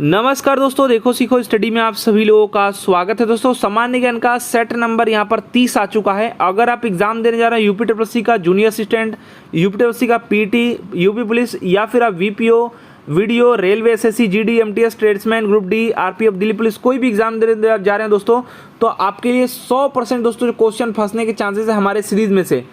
नमस्कार दोस्तों, देखो सीखो स्टडी में आप सभी लोगों का स्वागत है। दोस्तों सामान्य ज्ञान का सेट नंबर यहाँ पर 30 आ चुका है। अगर आप एग्जाम देने जा रहे हैं यूपी ट्रिपल का जूनियर असिस्टेंट, यूपी ट्रिपल का पीटी, यूपी पुलिस या फिर आप VPO, video, railway, SSC, GD, MTS, tradesman, group D, RPF, Delhi police, कोई भी एग्जाम देने जा रहे हैं दोस्तों, तो आपके लिए 100% दोस्तों जो क्वेश्चन फंसने के चांसेस है हमारे सीरीज में से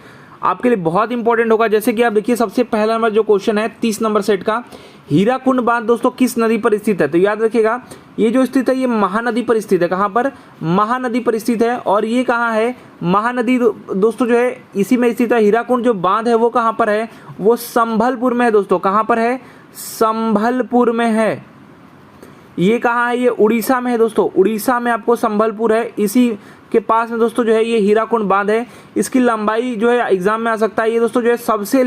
आपके लिए बहुत इंपॉर्टेंट होगा। जैसे कि आप देखिए, सबसे पहला नंबर जो क्वेश्चन है 30 नंबर सेट का, हीराकुंड बांध दोस्तों किस नदी पर स्थित है? तो याद रखिएगा, ये जो स्थित है ये महानदी पर स्थित है। कहाँ पर? महानदी पर स्थित है। और ये कहाँ है? महानदी दोस्तों जो है इसी में स्थित है। हीराकुंड जो बांध है वो कहाँ पर है? वो संभलपुर में है दोस्तों। कहाँ पर है? संभलपुर में है। ये कहाँ है? ये उड़ीसा में है दोस्तों। उड़ीसा में आपको संभलपुर है, इसी के पास में दोस्तों जो है ये हीराकुंड बांध है। इसकी लंबाई जो है एग्जाम में आ सकता है, ये दोस्तों जो है सबसे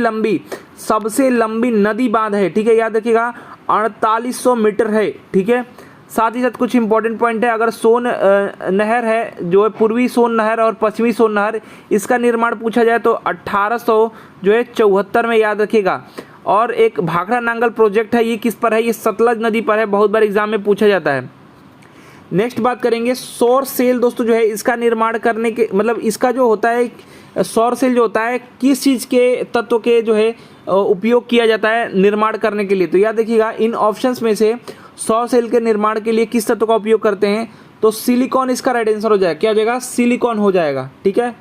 लंबी नदी बांध है। ठीक है, याद रखिएगा 4800 मीटर है। ठीक है, साथ ही साथ कुछ इंपॉर्टेंट पॉइंट है। अगर सोन नहर है जो है, पूर्वी सोन नहर और पश्चिमी सोन नहर, इसका निर्माण पूछा जाए तो 1874 में, याद रखिएगा। और एक भाखड़ा नांगल प्रोजेक्ट है, ये किस पर है? ये सतलज नदी पर है। बहुत बार एग्जाम में पूछा जाता है। नेक्स्ट बात करेंगे, सौर सेल दोस्तों जो है इसका निर्माण करने के मतलब इसका जो होता है सौर सेल जो होता है किस चीज़ के तत्व के जो है उपयोग किया जाता है निर्माण करने के लिए? तो याद देखिएगा, इन ऑप्शंस में से सौर सेल के निर्माण के लिए किस तत्व का उपयोग करते हैं? तो सिलिकॉन इसका राइट आंसर हो जाएगा। क्या हो जाएगा? सिलिकॉन हो जाएगा। ठीक है,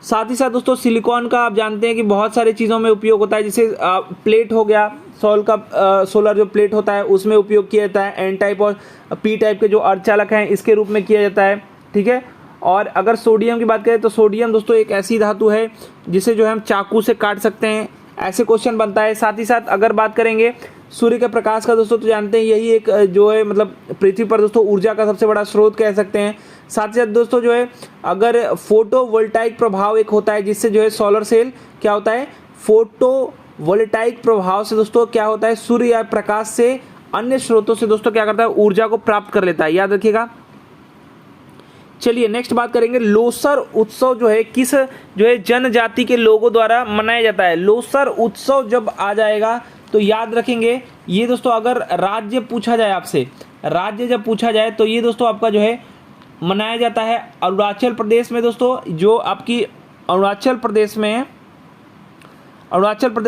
साथ ही साथ दोस्तों सिलिकॉन का आप जानते हैं कि बहुत सारी चीज़ों में उपयोग होता है। जैसे प्लेट हो गया, सोलर जो प्लेट होता है उसमें उपयोग किया जाता है। एन टाइप और पी टाइप के जो अर्धचालक हैं इसके रूप में किया जाता है। ठीक है, और अगर सोडियम की बात करें तो सोडियम दोस्तों एक ऐसी धातु है जिसे जो है हम चाकू से काट सकते हैं। ऐसे क्वेश्चन बनता है। साथ ही साथ अगर बात करेंगे सूर्य के प्रकाश का दोस्तों, तो जानते हैं यही एक जो है मतलब पृथ्वी पर दोस्तों ऊर्जा का सबसे बड़ा स्रोत कह सकते हैं। साथ ही साथ दोस्तों जो है अगर फोटोवोल्टाइक प्रभाव एक होता है जिससे जो है सोलर सेल क्या होता है? फोटोवोल्टाइक प्रभाव से दोस्तों क्या होता है? सूर्य या प्रकाश से अन्य स्रोतों से दोस्तों क्या करता है? ऊर्जा को प्राप्त कर लेता है। याद रखिएगा। चलिए नेक्स्ट बात करेंगे, लोसर उत्सव जो है किस जो है जनजाति के लोगों द्वारा मनाया जाता है? लोसर उत्सव जब आ जाएगा तो याद रखेंगे, ये दोस्तों अगर राज्य पूछा जाए आपसे, राज्य जब पूछा जाए तो ये दोस्तों आपका जो है मनाया जाता है अरुणाचल प्रदेश में दोस्तों। जो आपकी अरुणाचल प्रदेश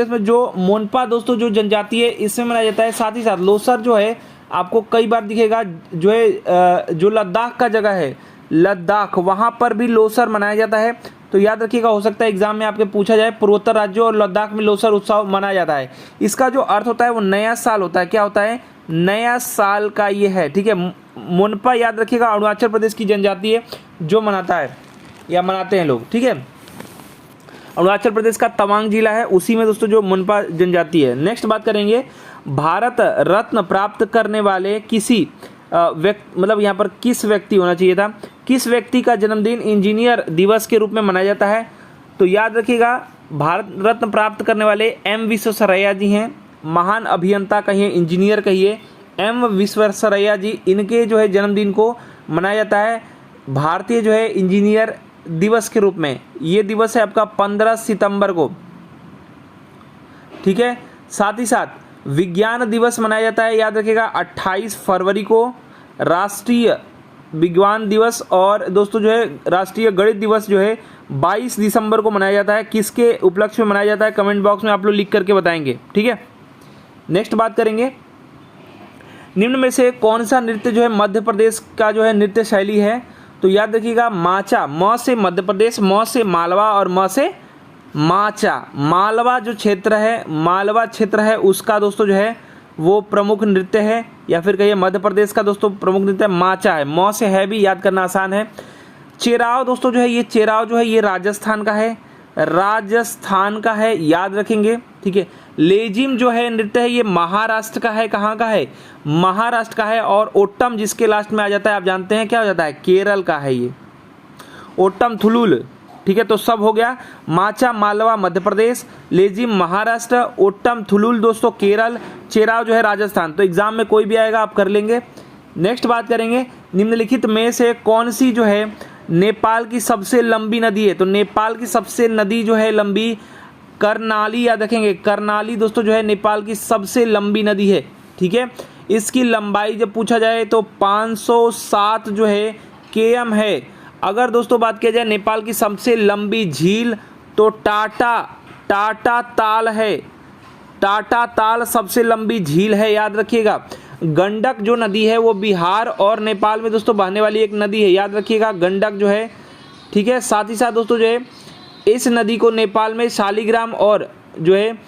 में जो मोनपा दोस्तों जो जनजाति है इसमें मनाया जाता है। साथ ही साथ लोसर जो है आपको कई बार दिखेगा जो है जो लद्दाख का जगह है, लद्दाख, वहाँ पर भी लोसर मनाया जाता है। तो याद रखिएगा, हो सकता है एग्जाम में आपके पूछा जाए पूर्वोत्तर राज्यों और लद्दाख में लोसर उत्सव मनाया जाता है। इसका जो अर्थ होता है वो नया साल होता है। क्या होता है? नया साल का ये है। ठीक है, मोनपा याद रखिएगा अरुणाचल प्रदेश की जनजाति है जो मनाता है या मनाते हैं लोग। ठीक है, अरुणाचल प्रदेश का तवांग जिला है, उसी में दोस्तों जो मोनपा जनजाति है। नेक्स्ट बात करेंगे, भारत रत्न प्राप्त करने वाले किसी मतलब यहाँ पर किस व्यक्ति होना चाहिए था? किस व्यक्ति का जन्मदिन इंजीनियर दिवस के रूप में मनाया जाता है? तो याद रखिएगा, भारत रत्न प्राप्त करने वाले एम विश्वेश्वरैया जी हैं। महान अभियंता कहिए, इंजीनियर कहिए, एम विश्वेश्वरैया जी, इनके जो है जन्मदिन को मनाया जाता है भारतीय जो है इंजीनियर दिवस के रूप में। ये दिवस है आपका 15 सितंबर को। ठीक है, साथ ही साथ विज्ञान दिवस मनाया जाता है, याद रखिएगा 28 फरवरी को। राष्ट्रीय विज्ञान दिवस और दोस्तों जो है राष्ट्रीय गणित दिवस जो है 22 दिसंबर को मनाया जाता है। किसके उपलक्ष्य में मनाया जाता है? कमेंट बॉक्स में आप लोग लिख करके बताएंगे। ठीक है, नेक्स्ट बात करेंगे, निम्न में से कौन सा नृत्य जो है मध्य प्रदेश का जो है नृत्य शैली है? तो याद रखिएगा, माचा, म से मध्य प्रदेश, म से मालवा और म से माचा। मालवा जो क्षेत्र है, मालवा क्षेत्र है उसका दोस्तों जो है वो प्रमुख नृत्य है, या फिर कहिए मध्य प्रदेश का दोस्तों प्रमुख नृत्य माचा है। म से है भी याद करना आसान है। चेराव दोस्तों जो है ये चेराव जो है ये राजस्थान का है, राजस्थान का है, याद रखेंगे। ठीक है, लेजिम जो है नृत्य है ये महाराष्ट्र का है। कहाँ का है? महाराष्ट्र का है। और ओट्टम जिसके लास्ट में आ जाता है आप जानते हैं क्या हो जाता है? केरल का है ये, ओट्टम थुलुल। ठीक है, तो सब हो गया। माचा मालवा मध्य प्रदेश, लेजिम महाराष्ट्र, ओट्टम थुलुल दोस्तों केरल, चेराव जो है राजस्थान। तो एग्जाम में कोई भी आएगा आप कर लेंगे। नेक्स्ट बात करेंगे, निम्नलिखित में से कौन सी जो है नेपाल की सबसे लंबी नदी है? तो नेपाल की सबसे नदी जो है लंबी कर्णाली, याद रखेंगे कर्णाली दोस्तों जो है नेपाल की सबसे लंबी नदी है। ठीक है, इसकी लंबाई जब पूछा जाए तो 507 जो है km है। अगर दोस्तों बात किया जाए नेपाल की सबसे लंबी झील तो टाटा ताल है। टाटा ताल सबसे लंबी झील है, याद रखिएगा। गंडक जो नदी है वो बिहार और नेपाल में दोस्तों बहने वाली एक नदी है, याद रखिएगा गंडक जो है, ठीक है। साथ ही साथ दोस्तों जो है इस नदी को नेपाल में शालिग्राम और जो है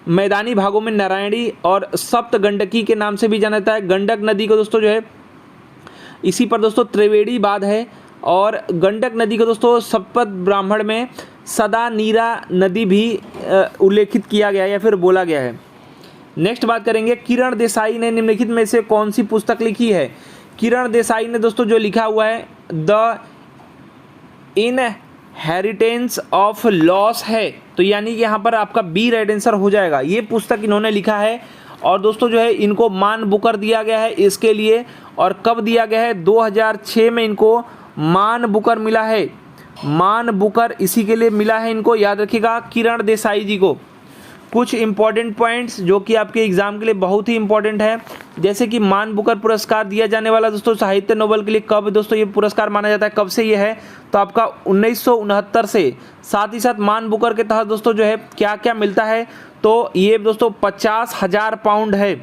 मैदानी भागों में नारायणी और सप्त गंडकी के नाम से भी जाना जाता है। गंडक नदी को दोस्तों जो है इसी पर दोस्तों त्रिवेणी बांध है। और गंडक नदी को दोस्तों शपथ ब्राह्मण में सदा नीरा नदी भी उल्लेखित किया गया है या फिर बोला गया है। नेक्स्ट बात करेंगे, किरण देसाई ने निम्नलिखित में से कौन सी पुस्तक लिखी है। किरण देसाई ने दोस्तों जो लिखा हुआ है द इनहेरिटेंस ऑफ लॉस है, तो यानी कि यहाँ पर आपका बी राइट आंसर हो जाएगा। ये पुस्तक इन्होंने लिखा है और दोस्तों जो है इनको मान बुकर दिया गया है इसके लिए। और कब दिया गया है, 2006 में इनको मान बुकर मिला है। मान बुकर इसी के लिए मिला है इनको, याद रखिएगा किरण देसाई जी को। कुछ इंपॉर्टेंट पॉइंट्स जो कि आपके एग्जाम के लिए बहुत ही इंपॉर्टेंट है, जैसे कि मान बुकर पुरस्कार दिया जाने वाला दोस्तों साहित्य नोबेल के लिए कब दोस्तों ये पुरस्कार माना जाता है, कब से ये है, तो आपका 1969 से। साथ ही साथ मान बुकर के तहत दोस्तों जो है क्या क्या मिलता है, तो ये दोस्तों 50,000 पाउंड है।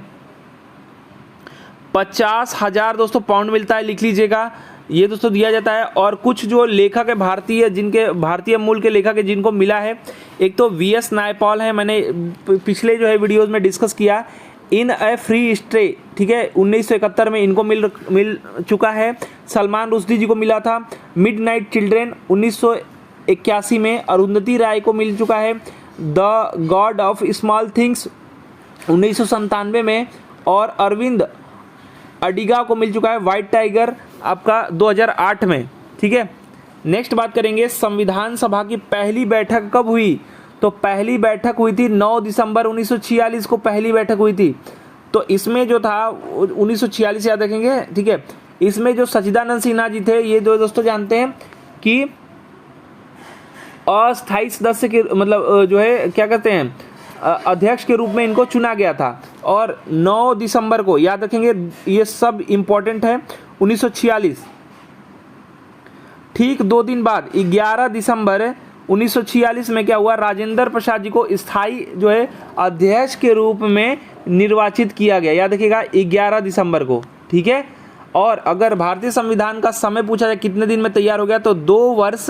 50,000 दोस्तों पाउंड मिलता है, लिख लीजिएगा, ये दोस्तों दिया जाता है। और कुछ जो लेखक है भारतीय मूल के लेखक है जिनको मिला है, एक तो वीएस नायपॉल है, मैंने पिछले जो है वीडियोस में डिस्कस किया। इन ए फ्री स्टे, ठीक है, 1971 में इनको मिल चुका है। सलमान रुश्दी जी को मिला था। मिडनाइट चिल्ड्रेन 1981 में अरुंधति राय को मिल चुका है। The God of small things 1997 में और अरविंद अडिगा को मिल चुका है। व्हाइट टाइगर आपका 2008 में, ठीक है। नेक्स्ट बात करेंगे, संविधान सभा की पहली बैठक कब हुई, तो पहली बैठक हुई थी 9 दिसंबर 1946 को पहली बैठक हुई थी। तो इसमें जो था 1946 याद रखेंगे, ठीक है। इसमें जो सच्चिदानंद सिन्हा जी थे, ये दो दोस्तों जानते हैं कि अस्थायी सदस्य के मतलब जो है क्या कहते हैं अध्यक्ष के रूप में इनको चुना गया था। और 9 दिसंबर को याद रखेंगे, ये सब इंपॉर्टेंट है, 1946। ठीक 2 दिन बाद 11 दिसंबर 1946 में क्या हुआ, राजेंद्र प्रसाद जी को स्थायी जो है अध्यक्ष के रूप में निर्वाचित किया गया, याद रखिएगा 11 दिसंबर को, ठीक है। और अगर भारतीय संविधान का समय पूछा जाए कितने दिन में तैयार हो गया, तो 2 वर्ष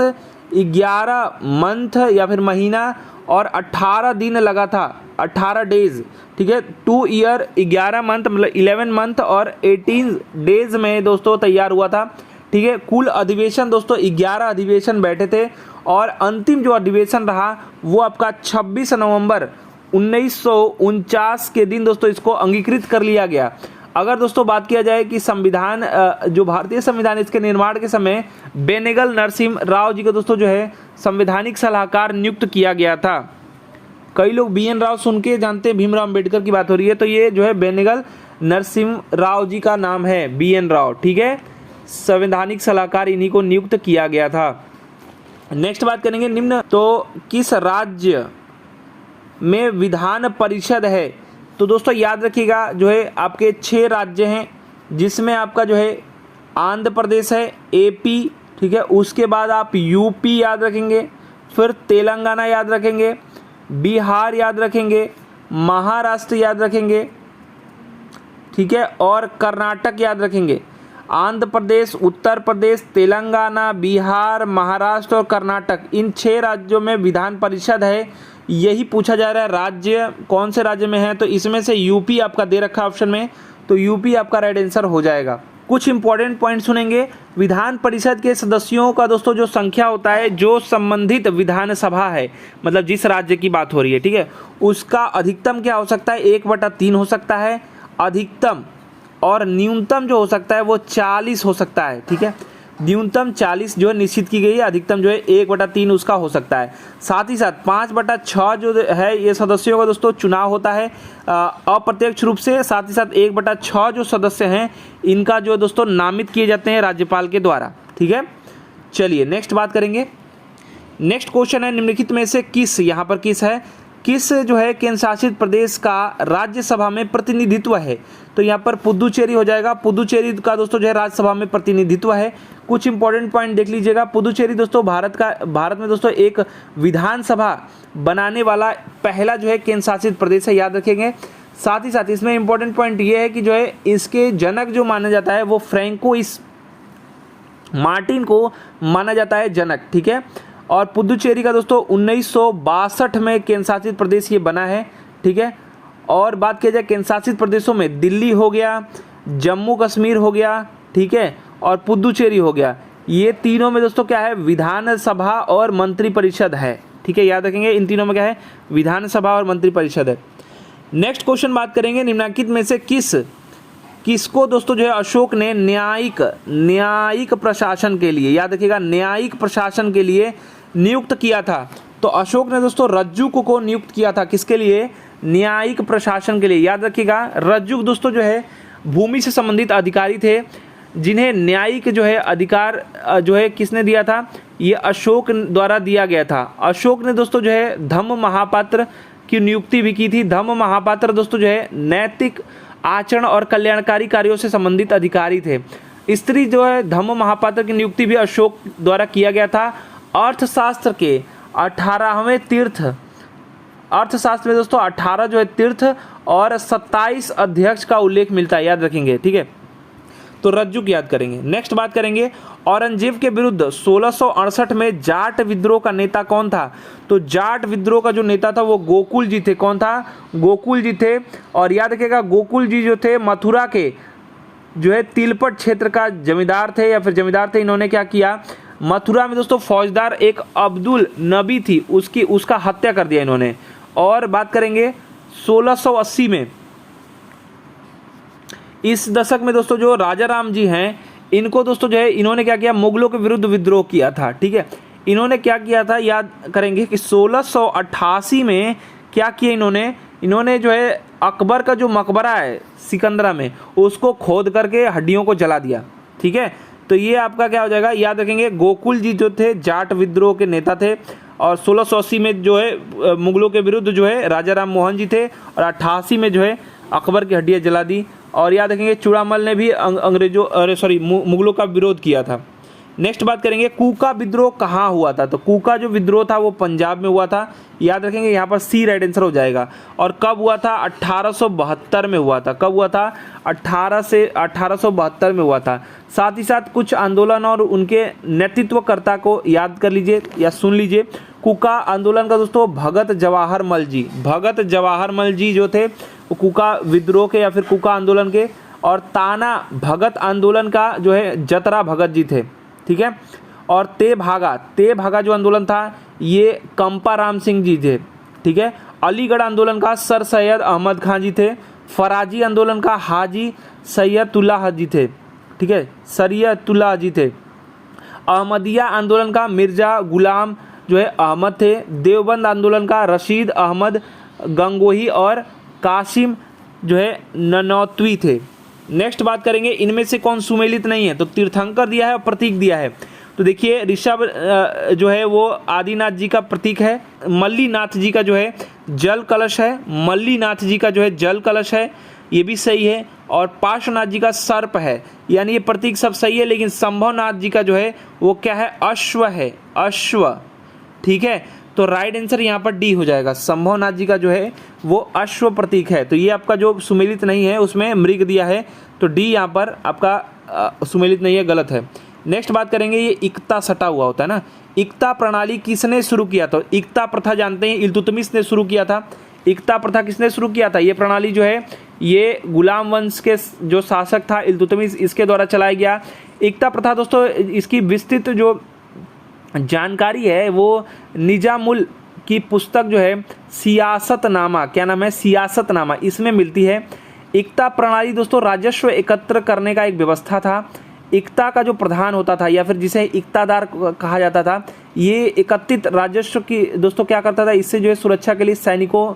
11 मंथ या फिर महीना और 18 दिन लगा था, 18 डेज, ठीक है। 2 ईयर 11 मंथ मतलब 11 मंथ और 18 डेज में दोस्तों तैयार हुआ था, ठीक है। कुल अधिवेशन दोस्तों 11 अधिवेशन बैठे थे और अंतिम जो अधिवेशन रहा वो आपका 26 नवंबर 1949 के दिन दोस्तों इसको अंगीकृत कर लिया गया। अगर दोस्तों बात किया जाए कि संविधान जो भारतीय संविधान इसके निर्माण के समय बेनेगल नरसिम्हा राव जी को दोस्तों जो है संवैधानिक सलाहकार नियुक्त किया गया था। कई लोग BN राव सुन के जानते हैं भीमराव अंबेडकर की बात हो रही है, तो ये जो है बेनेगल नरसिम्हा राव जी का नाम है, BN राव, ठीक है। संवैधानिक सलाहकार इन्हीं को नियुक्त किया गया था। नेक्स्ट बात करेंगे, निम्न तो किस राज्य में विधान परिषद है, तो दोस्तों याद रखिएगा जो है आपके 6 राज्य हैं, जिसमें आपका जो है आंध्र प्रदेश है, AP, ठीक है। उसके बाद आप UP याद रखेंगे, फिर तेलंगाना याद रखेंगे, बिहार याद रखेंगे, महाराष्ट्र याद रखेंगे, ठीक है, और कर्नाटक याद रखेंगे। आंध्र प्रदेश, उत्तर प्रदेश, तेलंगाना, बिहार, महाराष्ट्र और कर्नाटक, इन 6 राज्यों में विधान परिषद है। यही पूछा जा रहा है राज्य कौन से राज्य में है, तो इसमें से UP आपका दे रखा है ऑप्शन में, तो UP आपका राइट आंसर हो जाएगा। कुछ इंपॉर्टेंट पॉइंट सुनेंगे। विधान परिषद के सदस्यों का दोस्तों जो संख्या होता है, जो संबंधित विधानसभा है, मतलब जिस राज्य की बात हो रही है, ठीक है, उसका अधिकतम क्या हो सकता है, 1/3 हो सकता है अधिकतम, और न्यूनतम जो हो सकता है वो 40 हो सकता है, ठीक है। न्यूनतम 40 जो है निश्चित की गई है, अधिकतम जो है 1/3 उसका हो सकता है। साथ ही साथ 5/6 जो है ये सदस्यों का दोस्तों चुनाव होता है अप्रत्यक्ष रूप से। साथ ही साथ 1/6 जो सदस्य हैं इनका जो दोस्तों नामित किए जाते हैं राज्यपाल के द्वारा, ठीक है। चलिए नेक्स्ट बात करेंगे। नेक्स्ट क्वेश्चन है, निम्नलिखित में से किस, यहाँ पर किस है, किस जो है केंद्र शासित प्रदेश का राज्यसभा में प्रतिनिधित्व है? तो यहाँ पर पुदुचेरी हो जाएगा। पुदुचेरी का दोस्तों जो है राज्यसभा में प्रतिनिधित्व है। कुछ इंपॉर्टेंट पॉइंट देख लीजिएगा। पुदुचेरी दोस्तों भारत में दोस्तों एक विधानसभा बनाने वाला पहला जो है केंद्र शासित प्रदेश है, याद रखेंगे। साथ ही साथ इसमें इंपॉर्टेंट पॉइंट ये है कि जो है इसके जनक जो माना जाता है वो फ्रैंकोइस मार्टिन को माना जाता है जनक, ठीक है। और पुदुचेरी का दोस्तों 1962 में केंद्र शासित प्रदेश ये बना है, ठीक है। और बात किया जाए केंद्र शासित प्रदेशों में दिल्ली हो गया, जम्मू कश्मीर हो गया, ठीक है, और पुदुचेरी हो गया। ये तीनों में दोस्तों क्या है, विधानसभा और मंत्रिपरिषद है, ठीक है, याद रखेंगे। इन तीनों में क्या है, विधानसभा और मंत्रिपरिषद है। नेक्स्ट क्वेश्चन बात करेंगे, निम्नलिखित में से किसको दोस्तों जो है अशोक ने न्यायिक प्रशासन के लिए, याद रखिएगा, न्यायिक प्रशासन के लिए नियुक्त किया था? तो अशोक ने दोस्तों रज्जुक को नियुक्त किया था, किसके लिए? न्यायिक प्रशासन के लिए। याद रखिएगा, रज्जुक दोस्तों जो है भूमि से संबंधित अधिकारी थे, जिन्हें न्यायिक जो है अधिकार जो है किसने दिया था? ये अशोक द्वारा दिया गया था। अशोक ने दोस्तों जो है धम्म महापात्र की नियुक्ति भी की थी। धम्म महापात्र दोस्तों जो है नैतिक आचरण और कल्याणकारी कार्यों से संबंधित अधिकारी थे। स्त्री जो है धम्म महापात्र की नियुक्ति भी अशोक द्वारा किया गया था। अर्थशास्त्र के 18वें तीर्थ, अर्थशास्त्र में दोस्तों 18 जो है तीर्थ और 27 अध्यक्ष का उल्लेख मिलता है, याद रखेंगे, ठीक है। तो रज्जुक याद करेंगे। नेक्स्ट बात करेंगे, औरंगजेब के विरुद्ध 1668 में जाट विद्रोह का नेता कौन था? तो जाट विद्रोह का जो नेता था वो गोकुल जी थे। कौन था? गोकुल जी थे। और याद रखिएगा, गोकुल जी जो थे मथुरा के जो है तिलपट क्षेत्र का जमींदार थे, या फिर जमींदार थे। इन्होंने क्या किया, मथुरा में दोस्तों फौजदार एक अब्दुल नबी थी, उसका हत्या कर दिया इन्होंने। और बात करेंगे 1680 में, इस दशक में दोस्तों जो राजा राम जी हैं, इनको दोस्तों जो है इन्होंने क्या किया, मुगलों के विरुद्ध विद्रोह किया था, ठीक है। इन्होंने क्या किया था, याद करेंगे कि 1688 में क्या किया इन्होंने जो है अकबर का जो मकबरा है सिकंदरा में, उसको खोद करके हड्डियों को जला दिया, ठीक है। तो ये आपका क्या हो जाएगा, याद रखेंगे। गोकुल जी जो थे जाट विद्रोह के नेता थे, और 1680 में जो है मुगलों के विरुद्ध जो है राजा राम मोहन जी थे, और 88 में जो है अकबर की हड्डियाँ जला दी। और याद रखेंगे चूड़ामल ने भी मुगलों का विरोध किया था। नेक्स्ट बात करेंगे, कूका विद्रोह कहाँ हुआ था? तो कूका जो विद्रोह था वो पंजाब में हुआ था, याद रखेंगे। यहाँ पर सी राइट आंसर हो जाएगा। और कब हुआ था? 1872 में हुआ था। कब हुआ था? 1872 में हुआ था। साथ ही साथ कुछ आंदोलन और उनके नेतृत्वकर्ता को याद कर लीजिए या सुन लीजिए। कूका आंदोलन का दोस्तों भगत जवाहर मल जी जो थे वो कूका विद्रोह के या फिर कूका आंदोलन के। और ताना भगत आंदोलन का जो है जतरा भगत जी थे, ठीक है। और ते भागा जो आंदोलन था ये कंपा राम सिंह जी थे, ठीक है। अलीगढ़ आंदोलन का सर सैयद अहमद खान जी थे। फराजी आंदोलन का हाजी सैयदुल्लाह जी थे, ठीक है, सरियतुल्लाह जी थे। अहमदिया आंदोलन का मिर्जा गुलाम जो है अहमद थे। देवबंद आंदोलन का रशीद अहमद गंगोही और कासिम जो है ननौतवी थे। नेक्स्ट बात करेंगे, इनमें से कौन सुमेलित नहीं है? तो तीर्थंकर दिया है और प्रतीक दिया है। तो देखिए ऋषभ जो है वो आदिनाथ जी का प्रतीक है। मल्लीनाथ जी का जो है जल कलश है, मल्लीनाथ जी का जो है जल कलश है, ये भी सही है। और पार्श्वनाथ जी का सर्प है, यानी ये प्रतीक सब सही है। लेकिन संभवनाथ जी का जो है वो क्या है? अश्व है, अश्व, ठीक है। तो राइट आंसर यहाँ पर डी हो जाएगा। संभवनाथ जी का जो है वो अश्व प्रतीक है। तो ये आपका जो सुमेलित नहीं है उसमें मृग दिया है, तो डी यहाँ पर आपका सुमेलित नहीं है, गलत है। नेक्स्ट बात करेंगे, ये इक्ता सटा हुआ होता है ना। इक्ता प्रणाली किसने शुरू किया? तो इक्ता प्रथा जानते हैं इल्तुतमिश ने शुरू किया था। इक्ता प्रथा किसने शुरू किया था? ये प्रणाली जो है ये गुलाम वंश के जो शासक था इल्तुतमिश, इसके द्वारा चलाया गया। इक्ता प्रथा दोस्तों इसकी विस्तृत जो जानकारी है वो निजामुल की पुस्तक जो है सियासतनामा, क्या नाम है? सियासतनामा, इसमें मिलती है। इक्ता प्रणाली दोस्तों राजस्व एकत्र करने का एक व्यवस्था था। इक्ता का जो प्रधान होता था या फिर जिसे इक्तादार कहा जाता था, ये एकत्रित राजस्व की दोस्तों क्या करता था, इससे जो है सुरक्षा के लिए सैनिकों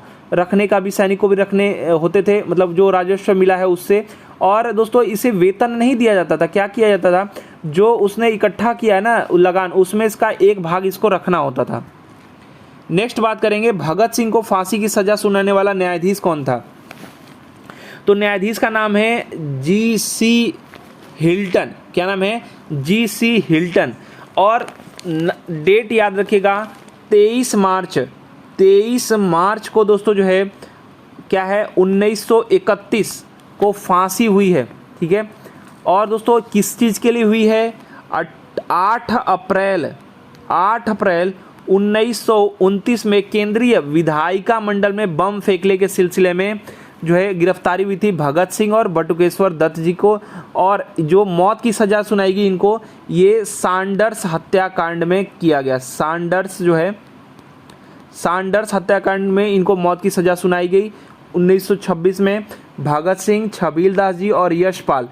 भी रखने होते थे, मतलब जो राजस्व मिला है उससे। और दोस्तों इसे वेतन नहीं दिया जाता था, क्या किया जाता था, जो उसने इकट्ठा किया है ना लगान, उसमें इसका एक भाग इसको रखना होता था। नेक्स्ट बात करेंगे भगत सिंह को फांसी की सजा सुनाने वाला न्यायाधीश कौन था। तो न्यायाधीश का नाम है जी.सी. हिल्टन। क्या नाम है? जी.सी. हिल्टन। और डेट याद रखिएगा 23 मार्च को दोस्तों जो है क्या है 1931 को फांसी हुई है। ठीक है। और दोस्तों किस चीज़ के लिए हुई है? 8 अप्रैल 1929 में केंद्रीय विधायिका मंडल में बम फेंकने के सिलसिले में जो है गिरफ्तारी हुई थी भगत सिंह और बटुकेश्वर दत्त जी को। और जो मौत की सज़ा सुनाएगी इनको, ये सांडर्स हत्याकांड में किया गया। सांडर्स हत्याकांड में इनको मौत की सज़ा सुनाई गई 1926 में। भगत सिंह, छबीलदास जी और यशपाल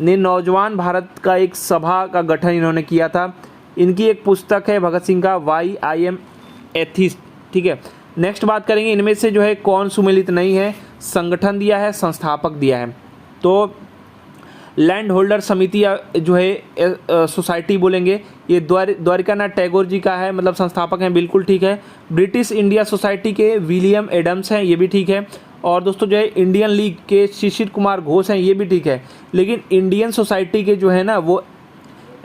ने नौजवान भारत का एक सभा का गठन इन्होंने किया था। इनकी एक पुस्तक है भगत सिंह का वाई आई एम एथिस्ट। ठीक है। नेक्स्ट बात करेंगे इनमें से जो है कौन सुमेलित नहीं है। संगठन दिया है, संस्थापक दिया है। तो लैंड होल्डर समिति जो है सोसाइटी बोलेंगे, ये द्वारिकानाथ टैगोर जी का है, मतलब संस्थापक हैं, बिल्कुल ठीक है। ब्रिटिश इंडिया सोसाइटी के विलियम एडम्स हैं, ये भी ठीक है। और दोस्तों जो है इंडियन लीग के शिशिर कुमार घोष हैं, ये भी ठीक है। लेकिन इंडियन सोसाइटी के जो है ना वो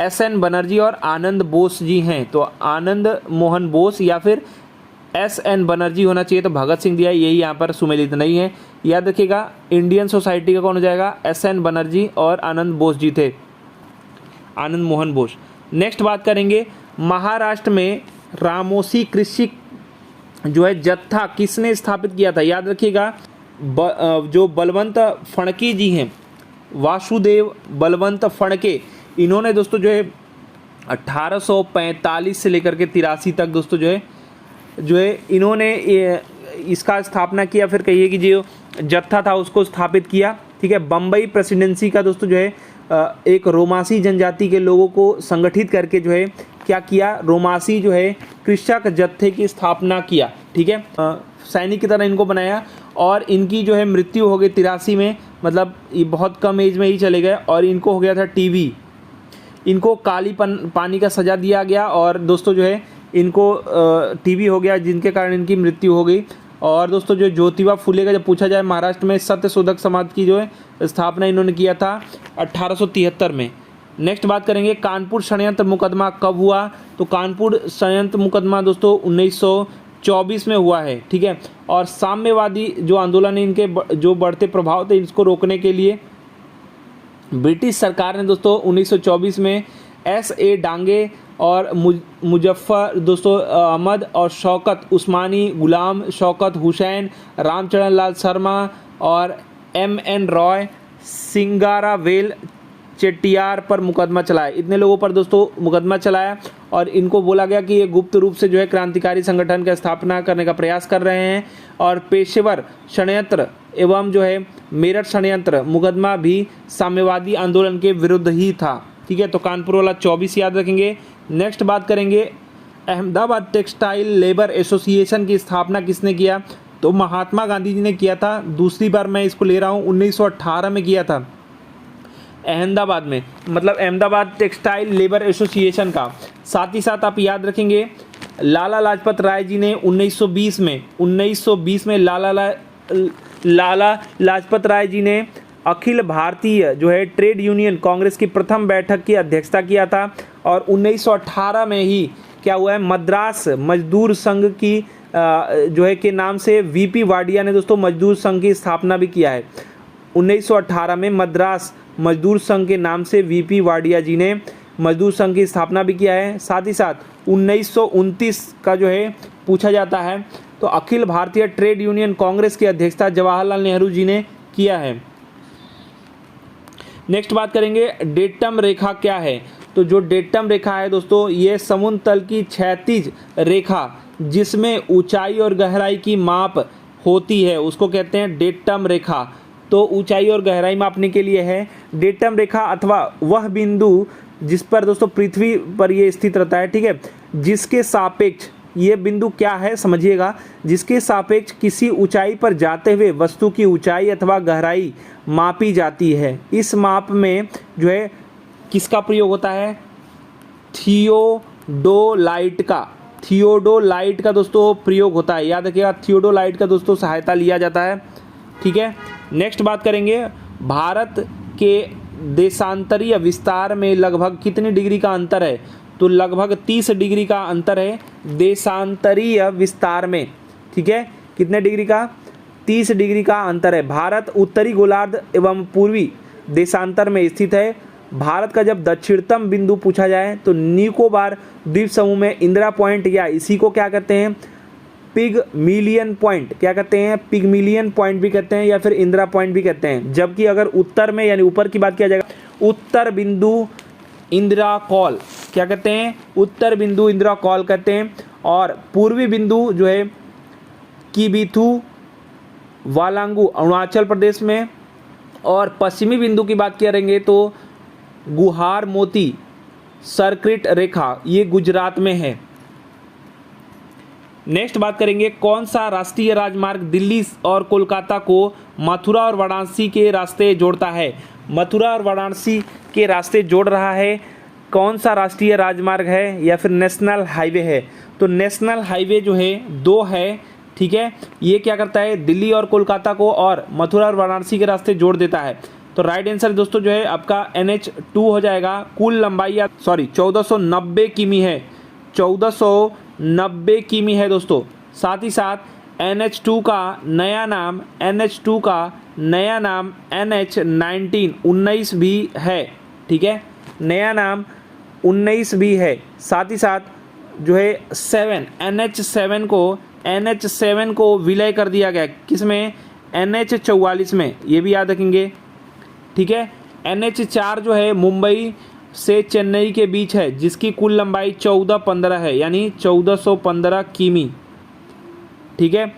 एस.एन. बनर्जी और आनंद बोस जी हैं। तो आनंद मोहन बोस या फिर एस.एन. बनर्जी होना चाहिए। तो भगत सिंह दिया, यही यहाँ पर सुमेलित नहीं है। याद रखिएगा इंडियन सोसाइटी का कौन हो जाएगा? एस.एन. बनर्जी और आनंद बोस जी थे, आनंद मोहन बोस। नेक्स्ट बात करेंगे महाराष्ट्र में रामोसी कृषि जो है जत्था किसने स्थापित किया था। याद रखिएगा जो बलवंत फड़के जी हैं, वासुदेव बलवंत फड़के, इन्होंने दोस्तों जो है 1845 से लेकर के 83 तक दोस्तों जो है इन्होंने इसका स्थापना किया। फिर कहिए कि जो जत्था था उसको स्थापित किया। ठीक है। बम्बई प्रेसिडेंसी का दोस्तों जो है एक रोमासी जनजाति के लोगों को संगठित करके जो है क्या किया, रोमासी जो है कृषक जत्थे की स्थापना किया। ठीक है। सैनिक की तरह इनको बनाया और इनकी जो है मृत्यु हो गई 83 में, मतलब ये बहुत कम एज में ही चले गए। और इनको हो गया था टीबी, इनको काली पानी का सजा दिया गया और दोस्तों जो है इनको टीबी हो गया, जिनके कारण इनकी मृत्यु हो गई। और दोस्तों जो ज्योतिबा फुले का जब पूछा जाए, महाराष्ट्र में सत्यशोधक समाज की जो है स्थापना इन्होंने किया था 1873 में। नेक्स्ट बात करेंगे कानपुर षड्यंत्र मुकदमा कब हुआ। तो कानपुर षड्यंत्र मुकदमा दोस्तों 1924 में हुआ है। ठीक है। और साम्यवादी जो आंदोलन है, इनके जो बढ़ते प्रभाव थे, इसको रोकने के लिए ब्रिटिश सरकार ने दोस्तों 1924 में S.A. डांगे और मुजफ्फर दोस्तों अहमद और शौकत उस्मानी, गुलाम शौकत हुसैन, रामचरण लाल शर्मा और M.N. रॉय, सिंगारावेल चेट्टियार पर मुकदमा चलाया। इतने लोगों पर दोस्तों मुकदमा चलाया और इनको बोला गया कि ये गुप्त रूप से जो है क्रांतिकारी संगठन की स्थापना करने का प्रयास कर रहे हैं। और पेशेवर षड्यंत्र एवं जो है मेरठ षड्यंत्र मुकदमा भी साम्यवादी आंदोलन के विरुद्ध ही था। ठीक है। तो कानपुर वाला 24 याद रखेंगे। नेक्स्ट बात करेंगे अहमदाबाद टेक्सटाइल लेबर एसोसिएशन की स्थापना किसने किया। तो महात्मा गांधी जी ने किया था। दूसरी बार मैं इसको ले रहा हूँ, 1918 में किया था अहमदाबाद में, मतलब अहमदाबाद टेक्सटाइल लेबर एसोसिएशन का। साथ ही साथ आप याद रखेंगे लाला लाजपत राय जी ने 1920 में लाला लाजपत राय जी ने अखिल भारतीय जो है ट्रेड यूनियन कांग्रेस की प्रथम बैठक की अध्यक्षता किया था। और 1918 में ही क्या हुआ है, मद्रास मजदूर संघ की जो है के नाम से वीपी वाडिया ने दोस्तों मजदूर संघ की स्थापना भी किया है। 1918 में मद्रास मजदूर संघ के नाम से वीपी वाडिया जी ने मजदूर संघ की स्थापना भी किया है। साथ ही साथ 1929 का जो है पूछा जाता है तो अखिल भारतीय ट्रेड यूनियन कांग्रेस की अध्यक्षता जवाहरलाल नेहरू जी ने किया है। नेक्स्ट बात करेंगे डेटम रेखा क्या है। तो जो डेटम रेखा है दोस्तों, ये समुद्र तल की क्षैतिज रेखा जिसमें ऊंचाई और गहराई की माप होती है उसको कहते हैं डेटम रेखा। तो ऊंचाई और गहराई मापने के लिए है डेटम रेखा, अथवा वह बिंदु जिस पर दोस्तों पृथ्वी पर ये स्थित रहता है। ठीक है। जिसके सापेक्ष ये बिंदु क्या है समझिएगा, जिसके सापेक्ष किसी ऊंचाई पर जाते हुए वस्तु की ऊंचाई अथवा गहराई मापी जाती है। इस माप में जो है किसका प्रयोग होता है, थियोडोलाइट का। थियोडोलाइट का दोस्तों प्रयोग होता है, याद रखिएगा थियोडोलाइट का दोस्तों सहायता लिया जाता है। ठीक है, नेक्स्ट बात करेंगे, भारत के देशांतरीय विस्तार में लगभग कितनी डिग्री का अंतर है? तो लगभग 30 डिग्री का अंतर है देशांतरीय विस्तार में। ठीक है, कितने डिग्री का? 30 डिग्री का अंतर है। भारत उत्तरी गोलार्ध एवं पूर्वी देशांतर में स्थित है। भारत का जब दक्षिणतम बिंदु पूछा जाए तो निकोबार द्वीप समूह में इंदिरा पॉइंट, या इसी को क्या कहते हैं? पिगमिलियन पॉइंट। क्या कहते हैं? पिगमिलियन पॉइंट भी कहते हैं या फिर इंदिरा पॉइंट भी कहते हैं। जबकि अगर उत्तर में यानी ऊपर की बात किया जाएगा, उत्तर बिंदु इंदिरा कॉल क्या कहते हैं? उत्तर बिंदु इंदिरा कॉल कहते हैं। और पूर्वी बिंदु जो है किबिथु वालांगू अरुणाचल प्रदेश में, और पश्चिमी बिंदु की बात करेंगे तो गुहार मोती सर्किट रेखा ये गुजरात में है। नेक्स्ट बात करेंगे, कौन सा राष्ट्रीय राजमार्ग दिल्ली और कोलकाता को मथुरा और वाराणसी के रास्ते जोड़ता है? मथुरा और वाराणसी के रास्ते जोड़ रहा है। कौन सा राष्ट्रीय राजमार्ग है या फिर नेशनल हाईवे है? तो नेशनल हाईवे जो है 2 है। ठीक है, ये क्या करता है? दिल्ली और कोलकाता को और मथुरा और वाराणसी के रास्ते जोड़ देता है। तो राइट आंसर दोस्तों जो है आपका NH2 हो जाएगा। कुल लंबाई 1490 किमी है, 1490 किमी है दोस्तों। साथ ही साथ NH2 का नया नाम NH19 19 भी है। ठीक है, नया नाम 19 भी है। साथ ही साथ जो है NH7 को विलय कर दिया गया, किसमें? NH44 में, ये भी याद रखेंगे। ठीक है, NH4 जो है मुंबई से चेन्नई के बीच है, जिसकी कुल लंबाई 1415 है, यानी 1415 किमी। ठीक है,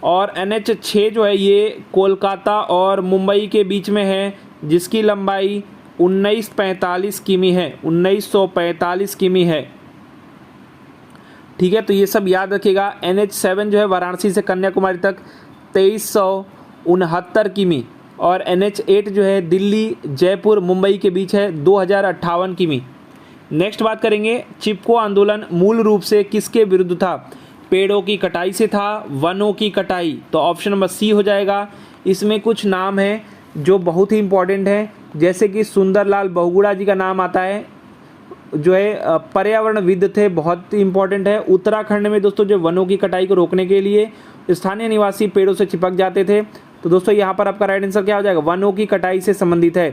और NH6 जो है ये कोलकाता और मुंबई के बीच में है, जिसकी लंबाई 1945 किमी है, 1945 किमी है। ठीक है, तो ये सब याद रखिएगा। NH7 जो है वाराणसी से कन्याकुमारी तक 2369 किमी, और NH8 जो है दिल्ली जयपुर मुंबई के बीच है 2058 किमी। नेक्स्ट बात करेंगे, चिपको आंदोलन मूल रूप से किसके विरुद्ध था? पेड़ों की कटाई से था, वनों की कटाई। तो ऑप्शन नंबर सी हो जाएगा। इसमें कुछ नाम हैं जो बहुत ही इंपॉर्टेंट हैं, जैसे कि सुंदरलाल बहुगुणा जी का नाम आता है, जो है पर्यावरणविद थे, बहुत इंपॉर्टेंट है। उत्तराखंड में दोस्तों जो वनों की कटाई को रोकने के लिए स्थानीय निवासी पेड़ों से चिपक जाते थे। तो दोस्तों यहाँ पर आपका राइट आंसर क्या हो जाएगा? वनों की कटाई से संबंधित है।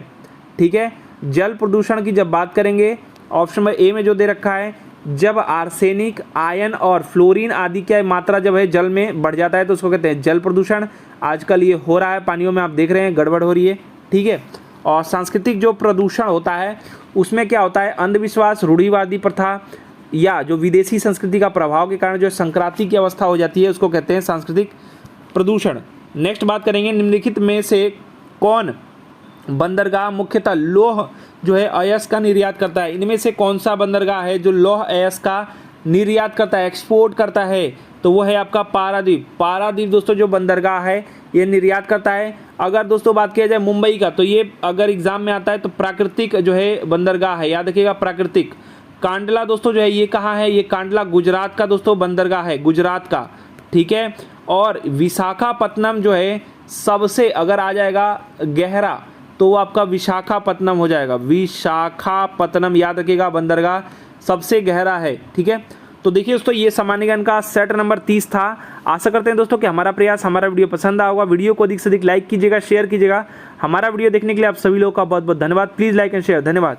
ठीक है, जल प्रदूषण की जब बात करेंगे, ऑप्शन नंबर ए में जो दे रखा है, जब आर्सेनिक, आयन और फ्लोरीन आदि की मात्रा जब है जल में बढ़ जाता है तो उसको कहते हैं जल प्रदूषण। आजकल ये हो रहा है, पानियों में आप देख रहे हैं गड़बड़ हो रही है। ठीक है, और सांस्कृतिक जो प्रदूषण होता है उसमें क्या होता है? अंधविश्वास, रूढ़िवादी प्रथा या जो विदेशी संस्कृति का प्रभाव के कारण जो संक्रांति की अवस्था हो जाती है उसको कहते हैं सांस्कृतिक प्रदूषण। नेक्स्ट बात करेंगे, निम्नलिखित में से कौन बंदरगाह मुख्यतः लौह जो है अयस्क का निर्यात करता है? इनमें से कौन सा बंदरगाह है जो लौह अयस्क का निर्यात करता है, एक्सपोर्ट करता है? तो वो है आपका पारादीप। पारादीप दोस्तों जो बंदरगाह है ये निर्यात करता है। अगर दोस्तों बात किया जाए मुंबई का, तो ये अगर एग्जाम में आता है तो प्राकृतिक जो है बंदरगाह है, याद रखिएगा प्राकृतिक। कांडला दोस्तों जो है ये कहाँ है? ये कांडला गुजरात का दोस्तों बंदरगाह है, गुजरात का। ठीक है, और विशाखापत्तनम जो है सबसे अगर आ जाएगा गहरा तो वो आपका विशाखापत्तनम हो जाएगा। विशाखापत्तनम याद रखिएगा बंदरगाह सबसे गहरा है। ठीक है, तो देखिए दोस्तों ये सामान्य ज्ञान का सेट नंबर 30 था। आशा करते हैं दोस्तों कि हमारा प्रयास, हमारा वीडियो पसंद आया होगा। वीडियो को अधिक से अधिक लाइक कीजिएगा, शेयर कीजिएगा। हमारा वीडियो देखने के लिए आप सभी लोगों का बहुत बहुत धन्यवाद। Please like and share. धन्यवाद।